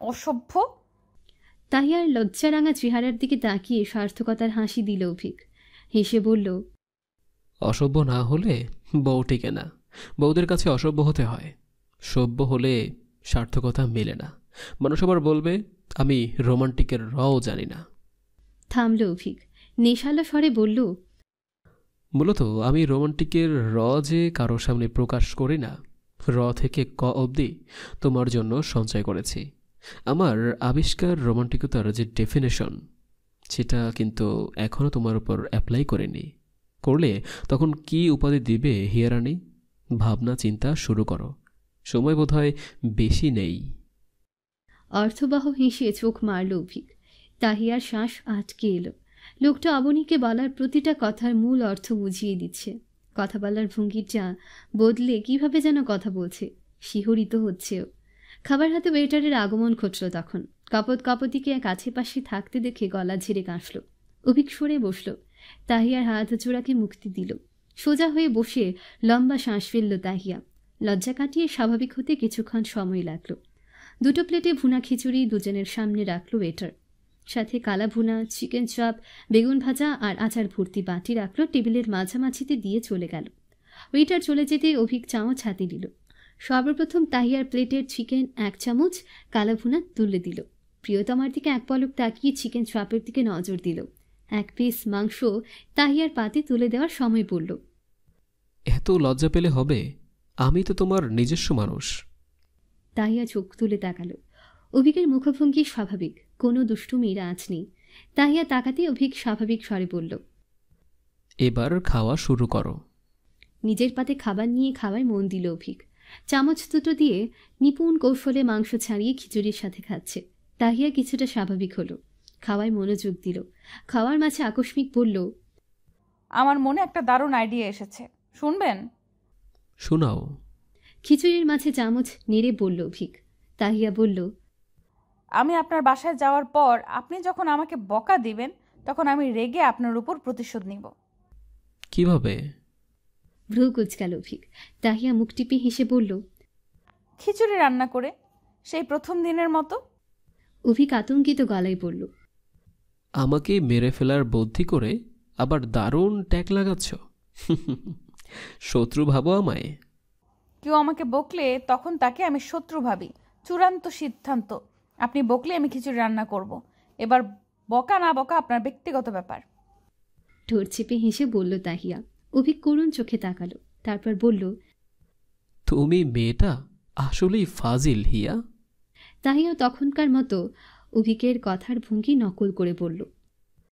অসভ্য। তাহিয়ার লজ্জারাঙা চেহারার দিকে তাকিয়ে সার্থকতার হাসি দিল অভিক। হেসে বলল, অসভ্য না হলে বউ টিকে না, বউদের কাছে অসভ্য হতে হয়। সভ্য হলে সার্থকতা মেলে না, মানুষ আবার বলবে আমি রোমান্টিকের রও জানি না। থামল অভিক, নেশালো স্বরে বলল, মূলত আমি রোমান্টিকের র যে কারো সামনে প্রকাশ করি না, র থেকে ক অবধি তোমার জন্য সঞ্চয় করেছি। আমার আবিষ্কার রোমান্টিকতার যে ডেফিনেশন, সেটা কিন্তু এখনও তোমার উপর অ্যাপ্লাই করিনি। করলে তখন কি উপাধি দিবে হিয়ারানি? ভাবনা চিন্তা শুরু করো, সময় বোধহয় বেশি নেই। অর্থবহ হেসে চোখ মারল অভিক। তাহিয়ার শ্বাস আটকে এলো। লোকটা অবনীকে বলার প্রতিটা কথার মূল অর্থ বুঝিয়ে দিচ্ছে। কথা বলার ভঙ্গিটা বদলে কিভাবে যেন কথা বলছে, শিহরিত হচ্ছেও। খাবার হাতে ওয়েটারের আগমন ঘটল তখন। কাপতিকে কাছে পাশে থাকতে দেখে গলা ঝেড়ে কাশল। অভিক সরে বসল। তাহিয়ার হাত জোড়াকে মুক্তি দিল। সোজা হয়ে বসে লম্বা শ্বাস ফেলল তাহিয়া। লজ্জা কাটিয়ে স্বাভাবিক হতে কিছুক্ষণ সময় লাগলো। দুটো প্লেটে ভুনা খিচুড়ি দুজনের সামনে রাখল ওয়েটার। সাথে কালা ভুনা, চিকেন চপ, বেগুন ভাজা আর আচার ভর্তি বাটি রাখল টেবিলের মাঝামাঝিতে দিয়ে চলে গেল। ওয়েটার চলে যেতে অভিক চামচ হাতে দিল। সর্বপ্রথম তাহিয়ার প্লেটের চিকেন 1 চামচ, কালা ভুনা তুলে দিল। প্রিয়তমার দিকে এক পলক তাকিয়ে চিকেন চপের দিকে নজর দিল। 1 পিস মাংস তাহিয়ার পাতে তুলে দেওয়ার সময় পড়ল। এত লজ্জা পেলে হবে? আমি তো তোমার নিজস্ব মানুষ। তাহিয়া চোখ তুলে তাকালো। অভিকের মুখভঙ্গি স্বাভাবিক, কোনো দুষ্টুমির আঁচ নেই। তাহিয়া তাকাতে অভিক স্বাভাবিক স্বরে বলল, এবার খাওয়া শুরু করো। নিজের পাতে খাবার নিয়ে খাওয়ায় মন দিল অভিক। চামচ দুটো দিয়ে নিপুণ কৌশলে মাংস ছাড়িয়ে খিচুড়ির সাথে খাচ্ছে। তাহিয়া কিছুটা স্বাভাবিক হলো, খাওয়ায় মনোযোগ দিল। খাওয়ার মাঝে আকস্মিক বলল, আমার মনে একটা দারুণ আইডিয়া এসেছে, শুনবেন? শোনাও। খিচুড়ির মাঝে চামচ নেড়ে বলল অভিক। তাহিয়া বলল, আমি আপনার বাসায় যাওয়ার পর আপনি যখন আমাকে বকা দিবেন, তখন আমি রেগে আপনার উপর প্রতিশোধ নিব। কিভাবে? ভ্রু কুঁচকাল অভিক। তাহিয়া মুখ টিপে হেসে বলল, খিচুড়ি রান্না করে, সেই প্রথম দিনের মতো। অভিক আতঙ্কিত গলায় বলল, আমাকে মেরে ফেলার বুদ্ধি করে আবার দারুণ ট্যাগ লাগাচ্ছ। শত্রু ভাবো আমায়? কেউ আমাকে বকলে তখন তাকে আমি শত্রু ভাবি। চূড়ান্ত সিদ্ধান্ত, আপনি বকলে আমি খিচুড়ি রান্না করব। এবার বকা না বকা আপনার ব্যক্তিগত ব্যাপার। ঠোঁট চেপে হেসে বলল তাহিয়া। অভিক করুণ চোখে তাকালো, তারপর বলল, তুমি মেয়েটা আসলেই ফাজিল হিয়া। তাহিয়া তখনকার মতো অভিকের কথার ভঙ্গি নকল করে বলল,